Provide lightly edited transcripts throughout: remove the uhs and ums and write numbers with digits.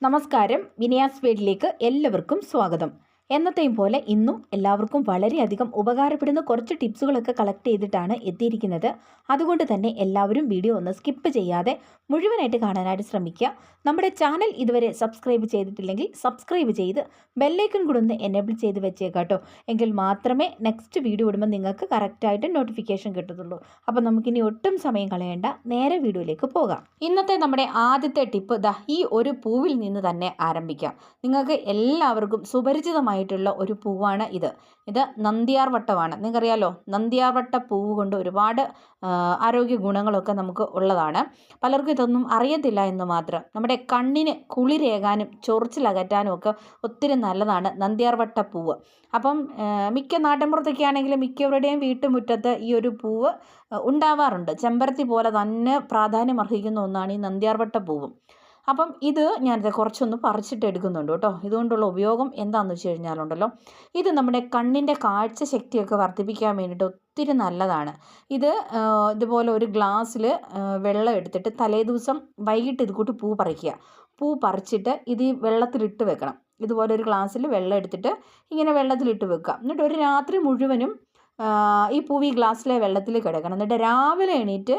നമസ്കാരം, വിനയാസ് വീട്ടിലേക്ക് എല്ലാവർക്കും സ്വാഗതം. എന്നത്തെയും പോലെ ഇന്നും എല്ലാവർക്കും വളരെയധികം ഉപകാരപ്പെടുന്ന കുറച്ച് ടിപ്സുകളൊക്കെ കളക്ട് ചെയ്തിട്ടാണ് എത്തിയിരിക്കുന്നത്. അതുകൊണ്ട് തന്നെ എല്ലാവരും വീഡിയോ ഒന്ന് സ്കിപ്പ് ചെയ്യാതെ മുഴുവനായിട്ട് കാണാനായിട്ട് ശ്രമിക്കുക. നമ്മുടെ ചാനൽ ഇതുവരെ സബ്സ്ക്രൈബ് ചെയ്തിട്ടില്ലെങ്കിൽ സബ്സ്ക്രൈബ് ചെയ്ത് ബെല്ലൈക്കൺ കൂടെ ഒന്ന് എനേബിൾ ചെയ്ത് വെച്ചേക്കാട്ടോ. എങ്കിൽ മാത്രമേ നെക്സ്റ്റ് വീഡിയോ ഇടുമ്പോൾ നിങ്ങൾക്ക് കറക്റ്റായിട്ട് നോട്ടിഫിക്കേഷൻ കിട്ടത്തുള്ളൂ. അപ്പോൾ നമുക്കിനി ഒട്ടും സമയം കളയേണ്ട, നേരെ വീഡിയോയിലേക്ക് പോകാം. ഇന്നത്തെ നമ്മുടെ ആദ്യത്തെ ടിപ്പ് ഈ ഒരു പൂവിൽ നിന്ന് തന്നെ ആരംഭിക്കാം. നിങ്ങൾക്ക് എല്ലാവർക്കും സുപരിചിതമായിട്ടുള്ള ഒരു പൂവാണ് ഇത് നന്ദ്യാർ വട്ടമാണ്. നിങ്ങൾക്കറിയാലോ, നന്ദ്യാർ വട്ട പൂവ് കൊണ്ട് ഒരുപാട് ആരോഗ്യ ഗുണങ്ങളൊക്കെ നമുക്ക് ഉള്ളതാണ്. പലർക്കും ഇതൊന്നും അറിയത്തില്ല എന്ന് മാത്രം. നമ്മുടെ കണ്ണിന് കുളിരേകാനും ചൊറിച്ചിലകറ്റാനും ഒക്കെ ഒത്തിരി നല്ലതാണ് നന്ദ്യാർ വട്ട പൂവ്. അപ്പം മിക്ക നാട്ടിൻപുറത്തൊക്കെ ആണെങ്കിലും മിക്കവരുടെയും വീട്ടുമുറ്റത്ത് ഈ ഒരു പൂവ് ഉണ്ടാവാറുണ്ട്. ചെമ്പരത്തി പോലെ തന്നെ പ്രാധാന്യം അർഹിക്കുന്ന ഒന്നാണ് ഈ നന്ദ്യാർ വട്ട പൂവും. അപ്പം ഇത് ഞാനിത് കുറച്ചൊന്ന് പറിച്ചിട്ട് എടുക്കുന്നുണ്ട് കേട്ടോ. ഇതുകൊണ്ടുള്ള ഉപയോഗം എന്താണെന്ന് വെച്ച് കഴിഞ്ഞാലുണ്ടല്ലോ, ഇത് നമ്മുടെ കണ്ണിൻ്റെ കാഴ്ച ശക്തിയൊക്കെ വർദ്ധിപ്പിക്കാൻ വേണ്ടിയിട്ട് ഒത്തിരി നല്ലതാണ്. ഇതുപോലെ ഒരു ഗ്ലാസ്സിൽ വെള്ളം എടുത്തിട്ട് തലേദിവസം വൈകിട്ട് ഇത് കൂട്ടി പൂ പറിക്കുക. പൂ പറിച്ചിട്ട് ഇത് ഈ വെള്ളത്തിലിട്ട് വെക്കണം. ഇതുപോലെ ഒരു ഗ്ലാസ്സിൽ വെള്ളം എടുത്തിട്ട് ഇങ്ങനെ വെള്ളത്തിലിട്ട് വെക്കുക. എന്നിട്ട് ഒരു രാത്രി മുഴുവനും ഈ പൂവ് ഈ ഗ്ലാസ്സിലെ വെള്ളത്തിൽ കിടക്കണം. എന്നിട്ട് രാവിലെ എണീറ്റ്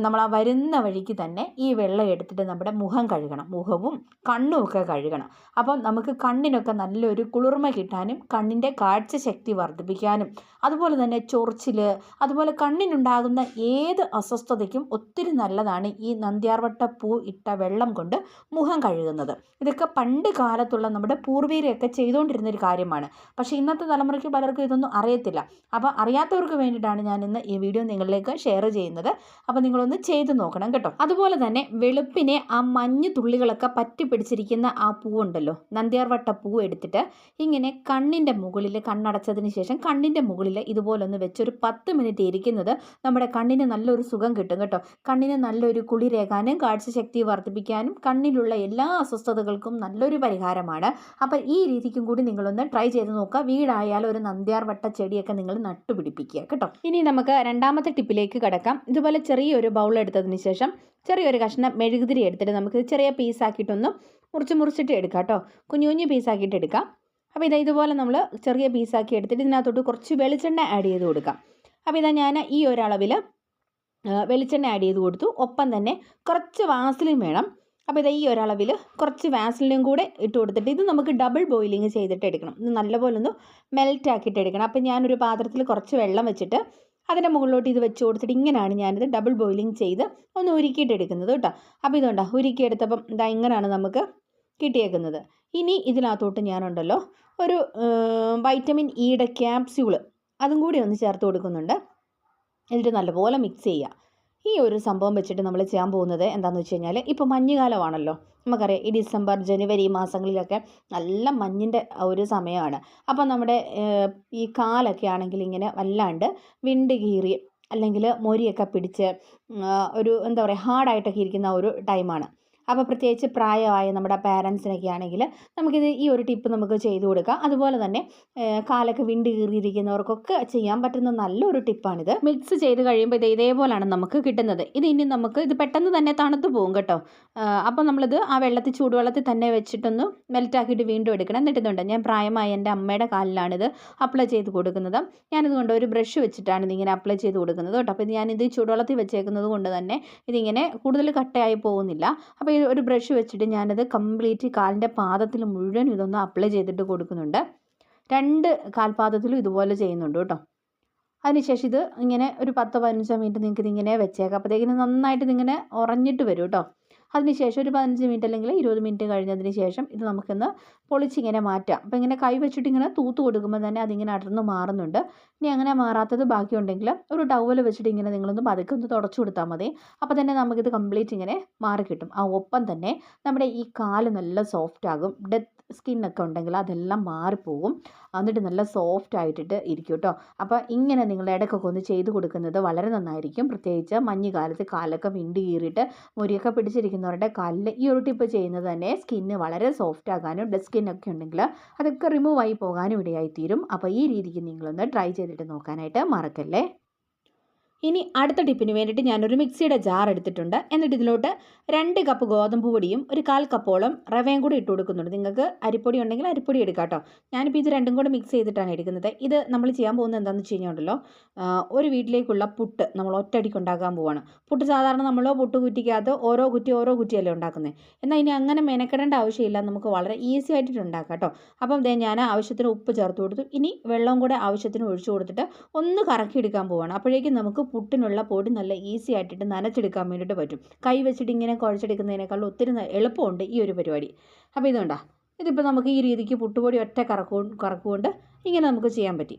നമ്മൾ ആ വരുന്ന വഴിക്ക് തന്നെ ഈ വെള്ളം എടുത്തിട്ട് നമ്മുടെ മുഖം കഴുകണം. മുഖവും കണ്ണും ഒക്കെ കഴുകണം. അപ്പം നമുക്ക് കണ്ണിനൊക്കെ നല്ലൊരു കുളിർമ കിട്ടാനും കണ്ണിൻ്റെ കാഴ്ച ശക്തി വർദ്ധിപ്പിക്കാനും അതുപോലെ തന്നെ ചൊറിച്ചിൽ, അതുപോലെ കണ്ണിനുണ്ടാകുന്ന ഏത് അസ്വസ്ഥതയ്ക്കും ഒത്തിരി നല്ലതാണ് ഈ നന്ദ്യാർവട്ട പൂ ഇട്ട വെള്ളം കൊണ്ട് മുഖം കഴുകുന്നത്. ഇതൊക്കെ പണ്ട് കാലത്തുള്ള നമ്മുടെ പൂർവീകരൊക്കെ ചെയ്തുകൊണ്ടിരുന്നൊരു കാര്യമാണ്. പക്ഷേ ഇന്നത്തെ തലമുറയ്ക്ക് പലർക്കും ഇതൊന്നും അറിയത്തില്ല. അപ്പോൾ അറിയാത്തവർക്ക് വേണ്ടിയിട്ടാണ് ഞാൻ ഇന്ന് ഈ വീഡിയോ നിങ്ങളിലേക്ക് ഷെയർ ചെയ്യുന്നത്. അപ്പോൾ നിങ്ങളൊന്ന് ചെയ്ത് നോക്കണം കേട്ടോ. അതുപോലെ തന്നെ വെളുപ്പിനെ ആ മഞ്ഞ് തുള്ളികളൊക്കെ പറ്റി പിടിച്ചിരിക്കുന്ന ആ പൂവുണ്ടല്ലോ, നന്ദ്യാർവട്ട പൂ എടുത്തിട്ട് ഇങ്ങനെ കണ്ണിൻ്റെ മുകളിൽ, കണ്ണടച്ചതിന് ശേഷം കണ്ണിൻ്റെ മുകളിൽ ഇതുപോലൊന്ന് വെച്ചൊരു 10 മിനിറ്റ് ഇരിക്കുന്നത് നമ്മുടെ കണ്ണിന് നല്ലൊരു സുഖം കിട്ടും കേട്ടോ. കണ്ണിന് നല്ലൊരു കുളിരേകാനും കാഴ്ചശക്തി വർദ്ധിപ്പിക്കാനും കണ്ണിലുള്ള എല്ലാ അസ്വസ്ഥതകൾക്കും നല്ലൊരു പരിഹാരമാണ്. അപ്പോൾ ഈ രീതിക്കും കൂടി നിങ്ങളൊന്ന് ട്രൈ ചെയ്ത് നോക്കുക. വീടായാലും ഒരു നന്ദ്യാർവട്ട ചെടിയൊക്കെ നിങ്ങൾ നട്ടുപിടിപ്പിക്കുക കേട്ടോ. ഇനി നമുക്ക് രണ്ടാമത്തെ ടിപ്പിലേക്ക് കടക്കാം. ഇതുപോലെ ചെറിയൊരു ബൗൾ എടുത്തതിന് ശേഷം ചെറിയൊരു കഷ്ണം മെഴുകുതിരി എടുത്തിട്ട് നമുക്ക് ചെറിയ പീസാക്കിയിട്ടൊന്ന് മുറിച്ചിട്ട് എടുക്കാം കേട്ടോ. കുഞ്ഞു കുഞ്ഞു പീസാക്കിയിട്ട് എടുക്കാം. അപ്പോൾ ഇതുപോലെ നമ്മൾ ചെറിയ പീസാക്കി എടുത്തിട്ട് ഇതിനകത്തോട്ട് കുറച്ച് വെളിച്ചെണ്ണ ആഡ് ചെയ്ത് കൊടുക്കാം. അപ്പോൾ ഞാൻ ഈ ഒരളവിൽ വെളിച്ചെണ്ണ ആഡ് ചെയ്ത് കൊടുത്തു. ഒപ്പം തന്നെ കുറച്ച് വാസലിൻ വേണം. അപ്പോൾ ഈ ഒരളവിൽ കുറച്ച് വാസലിനും കൂടെ ഇട്ട് കൊടുത്തിട്ട് ഇത് നമുക്ക് ഡബിൾ ബോയിലിംഗ് ചെയ്തിട്ട് എടുക്കണം. ഇത് നല്ലപോലെ ഒന്ന് മെൽറ്റ് ആക്കിയിട്ട് എടുക്കണം. അപ്പോൾ ഞാനൊരു പാത്രത്തിൽ കുറച്ച് വെള്ളം വെച്ചിട്ട് അതിൻ്റെ മുകളിലോട്ട് ഇത് വെച്ച് കൊടുത്തിട്ട് ഇങ്ങനെയാണ് ഞാനിത് ഡബിൾ ബോയിലിംഗ് ചെയ്ത് ഒന്ന് ഉരുക്കിയിട്ട് എടുക്കുന്നത് കേട്ടോ. അപ്പോൾ ഇതുകൊണ്ടാണ് ഉരുക്കിയെടുത്തപ്പം ഇങ്ങനെയാണ് നമുക്ക് കിട്ടിയേക്കുന്നത്. ഇനി ഇതിനകത്തോട്ട് ഞാനുണ്ടല്ലോ ഒരു വൈറ്റമിൻ ഇയുടെ ക്യാപ്സ്യൂള് അതും കൂടി ഒന്ന് ചേർത്ത് കൊടുക്കുന്നുണ്ട്. എന്നിട്ട് നല്ലപോലെ മിക്സ് ചെയ്യുക. ഈ ഒരു സംഭവം വെച്ചിട്ട് നമ്മൾ ചെയ്യാൻ പോകുന്നത് എന്താണെന്ന് വെച്ച് കഴിഞ്ഞാൽ, ഇപ്പോൾ മഞ്ഞുകാലമാണല്ലോ, നമുക്കറിയാം ഈ ഡിസംബർ ജനുവരി മാസങ്ങളിലൊക്കെ നല്ല മഞ്ഞിൻ്റെ ഒരു സമയമാണ്. അപ്പോൾ നമ്മുടെ ഈ കാലൊക്കെ ആണെങ്കിൽ ഇങ്ങനെ വല്ലാണ്ട് വിണ്ട് കീറി അല്ലെങ്കിൽ മൊരിയൊക്കെ പിടിച്ച് ഒരു എന്താ പറയുക ഹാർഡായിട്ടൊക്കെ ഇരിക്കുന്ന ഒരു ടൈമാണ്. അപ്പോൾ പ്രത്യേകിച്ച് പ്രായമായ നമ്മുടെ പാരൻസിനൊക്കെ ആണെങ്കിൽ നമുക്കിത് ഈ ഒരു ടിപ്പ് നമുക്ക് ചെയ്തു കൊടുക്കാം. അതുപോലെ തന്നെ കാലൊക്കെ വിണ്ട് കീറിയിരിക്കുന്നവർക്കൊക്കെ ചെയ്യാൻ പറ്റുന്ന നല്ലൊരു ടിപ്പാണിത്. മിക്സ് ചെയ്ത് കഴിയുമ്പോൾ ഇതേപോലെയാണ് നമുക്ക് കിട്ടുന്നത്. ഇനി നമുക്ക് ഇത് പെട്ടെന്ന് തന്നെ തണുത്ത് പോകും കേട്ടോ. അപ്പോൾ നമ്മളിത് ആ ചൂടുവെള്ളത്തിൽ തന്നെ വെച്ചിട്ടൊന്ന് മെൽറ്റാക്കിയിട്ട് വീണ്ടും എടുക്കണം. എന്നിട്ടുണ്ട് ഞാൻ പ്രായമായ എൻ്റെ അമ്മയുടെ കാലിലാണിത് അപ്ലൈ ചെയ്ത് കൊടുക്കുന്നത്. ഞാനിതുകൊണ്ട് ഒരു ബ്രഷ് വെച്ചിട്ടാണ് ഇതിങ്ങനെ അപ്ലൈ ചെയ്ത് കൊടുക്കുന്നത് കേട്ടോ. അപ്പോൾ ഞാനിത് ചൂടുവെള്ളത്തിൽ വെച്ചേക്കുന്നത് കൊണ്ട് തന്നെ ഇതിങ്ങനെ കൂടുതൽ കട്ടയായി പോകുന്നില്ല. അപ്പോൾ ഒരു ബ്രഷ് വെച്ചിട്ട് ഞാനത് കംപ്ലീറ്റ് കാലിൻ്റെ പാദത്തിൽ മുഴുവൻ ഇതൊന്ന് അപ്ലൈ ചെയ്തിട്ട് കൊടുക്കുന്നുണ്ട്. 2 കാൽപാദത്തിലും ഇതുപോലെ ചെയ്യുന്നുണ്ട് കേട്ടോ. അതിനുശേഷം ഇത് ഇങ്ങനെ ഒരു 10-15 മിനിറ്റ് നിങ്ങൾക്ക് ഇതിങ്ങനെ വെച്ചേക്കാം. അപ്പോഴത്തേക്കിന് നന്നായിട്ട് ഇതിങ്ങനെ ഉറഞ്ഞിട്ട് വരും കേട്ടോ. അതിനുശേഷം ഒരു 15 മിനിറ്റ് അല്ലെങ്കിൽ 20 മിനിറ്റ് കഴിഞ്ഞതിന് ശേഷം ഇത് നമുക്കൊന്ന് പൊളിച്ചിങ്ങനെ മാറ്റാം. അപ്പോൾ ഇങ്ങനെ കൈ വെച്ചിട്ട് ഇങ്ങനെ തൂത്ത് കൊടുക്കുമ്പോൾ തന്നെ അതിങ്ങനെ അടർന്ന് മാറുന്നുണ്ട്. ഇനി അങ്ങനെ മാറാത്തത് ബാക്കിയുണ്ടെങ്കിൽ ഒരു ടവൽ വെച്ചിട്ട് ഇങ്ങനെ നിങ്ങളൊന്ന് പതുക്കെ ഒന്ന് തുടച്ചു കൊടുത്താൽ മതി. അപ്പോൾ തന്നെ നമുക്കിത് കംപ്ലീറ്റ് ഇങ്ങനെ മാറി കിട്ടും. ഒപ്പം തന്നെ നമ്മുടെ ഈ കാല് നല്ല സോഫ്റ്റ് ആകും. ഡെത്ത് സ്കിന്നൊക്കെ ഉണ്ടെങ്കിൽ അതെല്ലാം മാറിപ്പോകും. എന്നിട്ട് നല്ല സോഫ്റ്റ് ആയിട്ടിട്ട് ഇരിക്കും കേട്ടോ. അപ്പോൾ ഇങ്ങനെ നിങ്ങൾ ഇടയ്ക്കൊക്കെ ഒന്ന് ചെയ്ത് കൊടുക്കുന്നത് വളരെ നന്നായിരിക്കും. പ്രത്യേകിച്ച് മഞ്ഞുകാലത്ത് കാലൊക്കെ വിണ്ട് കീറിയിട്ട് മുരിയൊക്കെ പിടിച്ചിരിക്കുന്നവരുടെ കാലിൽ ഈ ഒരു ടിപ്പ് ചെയ്യുന്നത് തന്നെ സ്കിന്ന് വളരെ സോഫ്റ്റ് ആകാനും ഡെഡ് സ്കിന്നൊക്കെ ഉണ്ടെങ്കിൽ അതൊക്കെ റിമൂവ് ആയി പോകാനും ഇടയായിത്തീരും. അപ്പോൾ ഈ രീതിക്ക് നിങ്ങളൊന്ന് ട്രൈ ചെയ്തിട്ട് നോക്കാനായിട്ട് മറക്കല്ലേ. ഇനി അടുത്ത ടിപ്പിന് വേണ്ടിയിട്ട് ഞാനൊരു മിക്സിയുടെ ജാർ എടുത്തിട്ടുണ്ട്. എന്നിട്ട് ഇതിലോട്ട് 2 കപ്പ് ഗോതമ്പ് പൊടിയും 1/4 കപ്പോളം റവയും കൂടി ഇട്ട് കൊടുക്കുന്നുണ്ട്. നിങ്ങൾക്ക് അരിപ്പൊടി ഉണ്ടെങ്കിൽ അരിപ്പൊടി എടുക്കാം കേട്ടോ. ഞാനിപ്പോൾ ഇത് രണ്ടും കൂടെ മിക്സ് ചെയ്തിട്ടാണ് എടുക്കുന്നത്. ഇത് നമ്മൾ ചെയ്യാൻ പോകുന്നത് എന്താണെന്ന് വെച്ച് കഴിഞ്ഞാൽ ഉണ്ടല്ലോ, ഒരു വീട്ടിലേക്കുള്ള പുട്ട് നമ്മൾ ഒറ്റയടിക്ക് ഉണ്ടാക്കാൻ പോവാണ്. പുട്ട് സാധാരണ നമ്മൾ പുട്ട് കുറ്റിക്കകത്ത് ഓരോ കുറ്റിയല്ലേ ഉണ്ടാക്കുന്നത്. എന്നാൽ ഇനി അങ്ങനെ മെനക്കെടേണ്ട ആവശ്യമില്ല, നമുക്ക് വളരെ ഈസി ആയിട്ട് ഉണ്ടാക്കാം കേട്ടോ. അപ്പം ഞാൻ ആവശ്യത്തിന് ഉപ്പ് ചേർത്ത് കൊടുത്തു. ഇനി വെള്ളം കൂടെ ആവശ്യത്തിന് ഒഴിച്ചു കൊടുത്തിട്ട് ഒന്ന് കറക്കിയെടുക്കാൻ പോവാണ്. അപ്പോഴേക്കും നമുക്ക് പുട്ടിനുള്ള പൊടി നല്ല ഈസി ആയിട്ട് നനച്ചെടുക്കാൻ വേണ്ടിയിട്ട് പറ്റും. കൈ വെച്ചിട്ട് ഇങ്ങനെ കുഴച്ചെടുക്കുന്നതിനേക്കാളും ഒത്തിരി എളുപ്പമുണ്ട് ഈ ഒരു പരിപാടി. അപ്പോൾ ഇതുകൊണ്ടാ, ഇതിപ്പോൾ നമുക്ക് ഈ രീതിക്ക് പുട്ടുപൊടി ഒറ്റ കറക്കുകൊണ്ട് ഇങ്ങനെ നമുക്ക് ചെയ്യാൻ പറ്റി.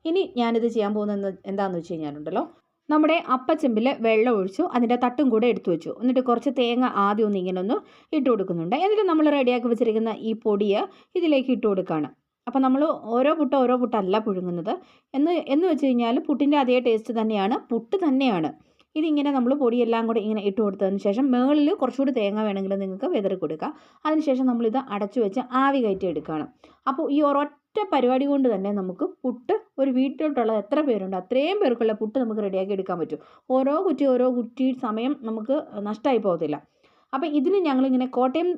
ഇനി ഞാനിത് ചെയ്യാൻ പോകുന്നത് എന്താണെന്ന് വെച്ച് കഴിഞ്ഞാലുണ്ടല്ലോ, നമ്മുടെ അപ്പച്ചെമ്പിൽ വെള്ളം ഒഴിച്ചു, അതിൻ്റെ തട്ടും കൂടെ എടുത്തു വെച്ചു. എന്നിട്ട് കുറച്ച് തേങ്ങ ആദ്യം ഒന്ന് ഇങ്ങനെ ഒന്ന് ഇട്ട് കൊടുക്കുന്നുണ്ട്. എന്നിട്ട് നമ്മൾ റെഡിയാക്കി വെച്ചിരിക്കുന്ന ഈ പൊടിയെ ഇതിലേക്ക് ഇട്ട് കൊടുക്കുകയാണ്. അപ്പോൾ നമ്മൾ ഓരോ പുട്ടല്ല പുഴുങ്ങുന്നത്. എന്ന് വെച്ച് കഴിഞ്ഞാൽ പുട്ടിൻ്റെ അതേ ടേസ്റ്റ് തന്നെയാണ്, പുട്ട് തന്നെയാണ്. ഇതിങ്ങനെ നമ്മൾ പൊടിയെല്ലാം കൂടെ ഇങ്ങനെ ഇട്ട് കൊടുത്തതിന് ശേഷം മുകളിൽ കുറച്ചുകൂടി തേങ്ങ വേണമെങ്കിൽ നിങ്ങൾക്ക് വിതറി കൊടുക്കാം. അതിനുശേഷം നമ്മളിത് അടച്ചു വെച്ച് ആവി കയറ്റി എടുക്കുകയാണ്. അപ്പോൾ ഈ ഒരൊറ്റ പരിപാടി കൊണ്ട് തന്നെ നമുക്ക് പുട്ട്, ഒരു വീട്ടിലോട്ടുള്ള എത്ര പേരുണ്ട് അത്രയും പേർക്കുള്ള പുട്ട് നമുക്ക് റെഡിയാക്കി എടുക്കാൻ പറ്റും. ഓരോ കുറ്റി സമയം നമുക്ക് നഷ്ടമായി പോകത്തില്ല. അപ്പോൾ ഇതിന് ഞങ്ങളിങ്ങനെ കോട്ടയം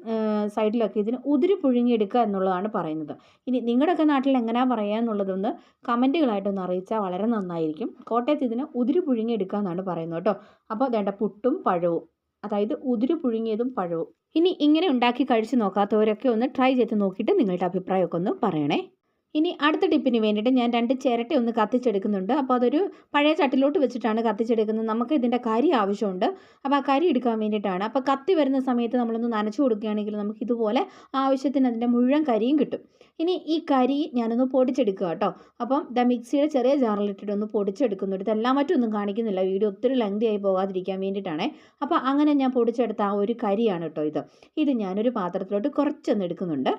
സൈഡിലൊക്കെ ഇതിന് ഉതിരി പുഴുങ്ങിയെടുക്കുക എന്നുള്ളതാണ് പറയുന്നത്. ഇനി നിങ്ങളുടെയൊക്കെ നാട്ടിൽ എങ്ങനെയാണ് പറയുക എന്നുള്ളതൊന്ന് കമൻറ്റുകളായിട്ടൊന്ന് അറിയിച്ചാൽ വളരെ നന്നായിരിക്കും. കോട്ടയത്ത് ഇതിന് ഉതിരി പുഴുങ്ങിയെടുക്കുക എന്നാണ് പറയുന്നത് കേട്ടോ. അപ്പോൾ വേണ്ട പുട്ടും പഴവും, അതായത് ഉതിരി പുഴുങ്ങിയതും പഴവും. ഇനി ഇങ്ങനെ ഉണ്ടാക്കി കഴിച്ച് നോക്കാത്തവരൊക്കെ ഒന്ന് ട്രൈ ചെയ്ത് നോക്കിയിട്ട് നിങ്ങളുടെ അഭിപ്രായമൊക്കെ ഒന്ന് പറയണേ. ഇനി അടുത്ത ടിപ്പിന് വേണ്ടിയിട്ട് ഞാൻ 2 ചിരട്ട ഒന്ന് കത്തിച്ചെടുക്കുന്നുണ്ട്. അപ്പോൾ അതൊരു പഴയ ചട്ടിലോട്ട് വെച്ചിട്ടാണ് കത്തിച്ചെടുക്കുന്നത്. നമുക്ക് ഇതിൻ്റെ കരി ആവശ്യമുണ്ട്. അപ്പോൾ ആ കരി എടുക്കാൻ വേണ്ടിയിട്ടാണ്. അപ്പോൾ കത്തി വരുന്ന സമയത്ത് നമ്മളൊന്ന് നനച്ചു കൊടുക്കുകയാണെങ്കിൽ നമുക്ക് ഇതുപോലെ ആവശ്യത്തിന് അതിൻ്റെ മുഴുവൻ കരിയും കിട്ടും. ഇനി ഈ കരി ഞാനൊന്ന് പൊടിച്ചെടുക്കുക കേട്ടോ. അപ്പം മിക്സിയുടെ ചെറിയ ജാറിലിട്ടിട്ട് ഒന്ന് പൊടിച്ചെടുക്കുന്നുണ്ട്. ഇതെല്ലാം മറ്റൊന്നും കാണിക്കുന്നില്ല, വീഡിയോ ഒത്തിരി ലെങ്തി ആയി പോകാതിരിക്കാൻ വേണ്ടിയിട്ടാണ്. അപ്പോൾ അങ്ങനെ ഞാൻ പൊടിച്ചെടുത്ത ആ ഒരു കരിയാണ് കേട്ടോ ഇത് ഞാനൊരു പാത്രത്തിലോട്ട് കുറച്ചൊന്ന് എടുക്കുന്നുണ്ട്.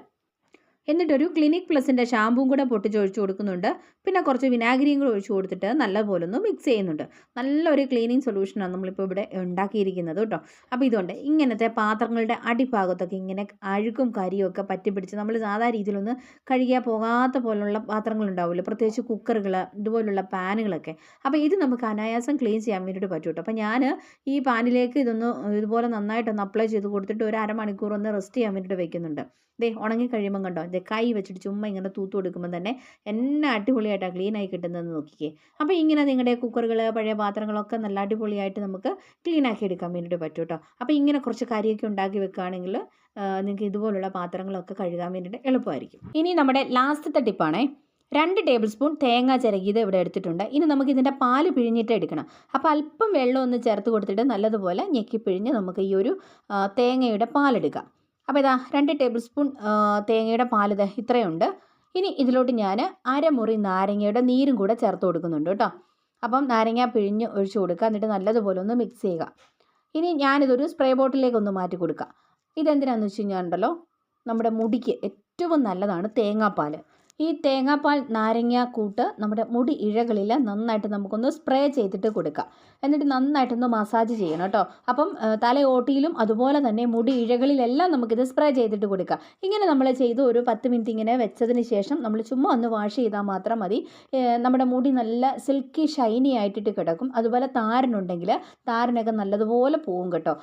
എന്നിട്ടൊരു ക്ലിനിക് പ്ലസിൻ്റെ ഷാമ്പും കൂടെ പൊട്ടിച്ചൊഴിച്ച് കൊടുക്കുന്നുണ്ട്. പിന്നെ കുറച്ച് വിനാഗിരിയും കൂടെ ഒഴിച്ച് കൊടുത്തിട്ട് നല്ലപോലെ ഒന്ന് മിക്സ് ചെയ്യുന്നുണ്ട്. നല്ലൊരു ക്ലീനിങ് സൊല്യൂഷനാണ് നമ്മളിപ്പോൾ ഇവിടെ ഉണ്ടാക്കിയിരിക്കുന്നത് കേട്ടോ. അപ്പോൾ ഇതുകൊണ്ട് ഇങ്ങനത്തെ പാത്രങ്ങളുടെ അടിഭാഗത്തൊക്കെ ഇങ്ങനെ അഴുക്കും കരിയും ഒക്കെ പറ്റിപ്പിടിച്ച് നമ്മൾ സാധാരണ രീതിയിലൊന്ന് കഴുകിയാൽ പോകാത്ത പോലുള്ള പാത്രങ്ങളുണ്ടാവില്ല, പ്രത്യേകിച്ച് കുക്കറുകൾ, ഇതുപോലുള്ള പാനുകളൊക്കെ. അപ്പോൾ ഇത് നമുക്ക് അനായാസം ക്ലീൻ ചെയ്യാൻ വേണ്ടിയിട്ട് പറ്റും കേട്ടോ. അപ്പോൾ ഞാൻ ഈ പാനിലേക്ക് ഇതുപോലെ നന്നായിട്ടൊന്ന് അപ്ലൈ ചെയ്ത് കൊടുത്തിട്ട് ഒരു അരമണിക്കൂർ ഒന്ന് റെസ്റ്റ് ചെയ്യാൻ വേണ്ടിയിട്ട് വെക്കുന്നുണ്ട്. ഉണങ്ങി കഴിയുമ്പം കണ്ടോ, കൈ വെച്ചിട്ട് ചുമ്മാ ഇങ്ങനെ തൂത്ത് കൊടുക്കുമ്പോൾ തന്നെ എന്നെ അടിപൊളിയായിട്ടാണ് ക്ലീനായി കിട്ടുന്നതെന്ന് നോക്കിക്കേ. അപ്പോൾ ഇങ്ങനെ നിങ്ങളുടെ കുക്കറുകൾ, പഴയ പാത്രങ്ങളൊക്കെ നല്ല അടിപൊളിയായിട്ട് നമുക്ക് ക്ലീനാക്കി എടുക്കാൻ വേണ്ടിയിട്ട് പറ്റും കേട്ടോ. അപ്പോൾ ഇങ്ങനെ കുറച്ച് കരിയൊക്കെ ഉണ്ടാക്കി വെക്കുകയാണെങ്കിൽ നിങ്ങൾക്ക് ഇതുപോലുള്ള പാത്രങ്ങളൊക്കെ കഴുകാൻ വേണ്ടിയിട്ട് എളുപ്പമായിരിക്കും. ഇനി നമ്മുടെ ലാസ്റ്റത്തെ ടിപ്പാണേ. 2 ടേബിൾ സ്പൂൺ തേങ്ങ ചിരകിയത് ഇവിടെ എടുത്തിട്ടുണ്ട്. ഇനി നമുക്ക് ഇതിൻ്റെ പാല് പിഴിഞ്ഞിട്ട് എടുക്കണം. അപ്പോൾ അല്പം വെള്ളം ഒന്ന് ചേർത്ത് കൊടുത്തിട്ട് നല്ലതുപോലെ ഞെക്കി പിഴിഞ്ഞ് നമുക്ക് ഈ ഒരു തേങ്ങയുടെ പാലെടുക്കാം. അപ്പോൾ ഇതാ 2 ടേബിൾ സ്പൂൺ തേങ്ങയുടെ പാൽ ഇത്രയുണ്ട്. ഇനി ഇതിലോട്ട് ഞാൻ അരമുറി നാരങ്ങയുടെ നീരും കൂടെ ചേർത്ത് കൊടുക്കുന്നുണ്ട് കേട്ടോ. അപ്പം നാരങ്ങ പിഴിഞ്ഞ് ഒഴിച്ച് കൊടുക്കുക. എന്നിട്ട് നല്ലതുപോലെ ഒന്ന് മിക്സ് ചെയ്യുക. ഇനി ഞാനിതൊരു സ്പ്രേ ബോട്ടിലേക്ക് ഒന്ന് മാറ്റി കൊടുക്കുക. ഇതെന്തിനാണെന്ന് വെച്ച് കഴിഞ്ഞാൽ ഉണ്ടല്ലോ, നമ്മുടെ മുടിക്ക് ഏറ്റവും നല്ലതാണ് തേങ്ങാപ്പാൽ. ഈ തേങ്ങാപ്പാൽ നാരങ്ങ കൂട്ട് നമ്മുടെ മുടി ഇഴകളിൽ നന്നായിട്ട് നമുക്കൊന്ന് സ്പ്രേ ചെയ്തിട്ട് കൊടുക്കാം. എന്നിട്ട് നന്നായിട്ടൊന്ന് മസാജ് ചെയ്യണം കേട്ടോ. അപ്പം തലയോട്ടിയിലും അതുപോലെ തന്നെ മുടി ഇഴകളിലെല്ലാം നമുക്കിത് സ്പ്രേ ചെയ്തിട്ട് കൊടുക്കാം. ഇങ്ങനെ നമ്മൾ ചെയ്ത് ഒരു 10 മിനിറ്റ് ഇങ്ങനെ വെച്ചതിന് ശേഷം നമ്മൾ ചുമ്മാ ഒന്ന് വാഷ് ചെയ്താൽ മാത്രം മതി. നമ്മുടെ മുടി നല്ല സിൽക്കി ഷൈനി ആയിട്ടിട്ട് കിടക്കും. അതുപോലെ താരനുണ്ടെങ്കിൽ താരനൊക്കെ നല്ലതുപോലെ പോവും കേട്ടോ.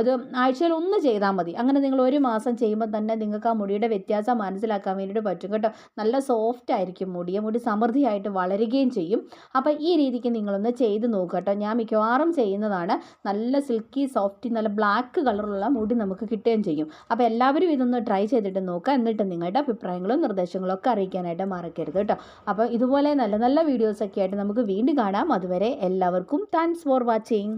ഇത് ആഴ്ചയിൽ 1 ചെയ്താൽ മതി. അങ്ങനെ നിങ്ങൾ 1 മാസം ചെയ്യുമ്പോൾ തന്നെ നിങ്ങൾക്ക് ആ മുടിയുടെ വ്യത്യാസം മനസ്സിലാക്കാൻ വേണ്ടിയിട്ട് പറ്റും കേട്ടോ. നല്ല സോഫ്റ്റ് ആയിരിക്കും മുടി സമൃദ്ധിയായിട്ട് വളരുകയും ചെയ്യും. അപ്പോൾ ഈ രീതിക്ക് നിങ്ങളൊന്ന് ചെയ്ത് നോക്കുക കേട്ടോ. ഞാൻ മിക്കവാറും ചെയ്യുന്നതാണ്. നല്ല സിൽക്കി സോഫ്റ്റ് നല്ല ബ്ലാക്ക് കളറുള്ള മുടി നമുക്ക് കിട്ടുകയും ചെയ്യും. അപ്പോൾ എല്ലാവരും ഇതൊന്ന് ട്രൈ ചെയ്തിട്ട് നോക്കുക. എന്നിട്ട് നിങ്ങളുടെ അഭിപ്രായങ്ങളും നിർദ്ദേശങ്ങളും ഒക്കെ അറിയിക്കാനായിട്ട് മറക്കരുത് കേട്ടോ. അപ്പോൾ ഇതുപോലെ നല്ല നല്ല വീഡിയോസൊക്കെ ആയിട്ട് നമുക്ക് വീണ്ടും കാണാം. അതുവരെ എല്ലാവർക്കും താങ്ക്സ് ഫോർ വാച്ചിങ്.